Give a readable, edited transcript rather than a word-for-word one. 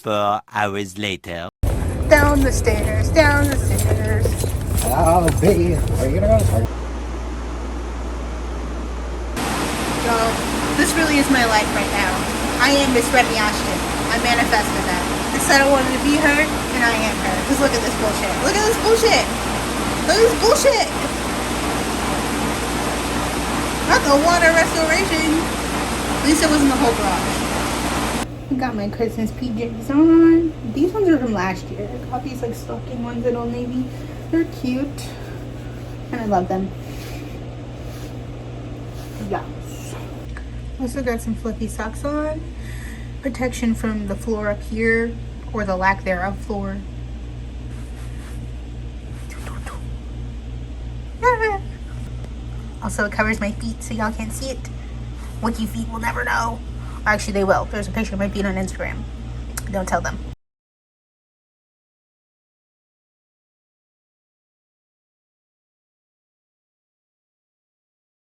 4 hours later. Down the stairs, down the stairs. Oh, baby, are you gonna go? So, this really is my life right now. I am Miss Remy Ashton. I manifested that. I said I wanted to be her, and I am her. Just look at this bullshit. Look at this bullshit. Look at this bullshit. Not the water restoration. At least it wasn't the whole garage. I got my Christmas PJs on. These ones are from last year. I got these like stocking ones at Old Navy. They're cute. And I love them. Yes. Also got some fluffy socks on. Protection from the floor up here. Or the lack thereof floor. Also it covers my feet so y'all can't see it. Wiki feet will never know. Actually, they will. There's a picture of my feet on Instagram. Don't tell them.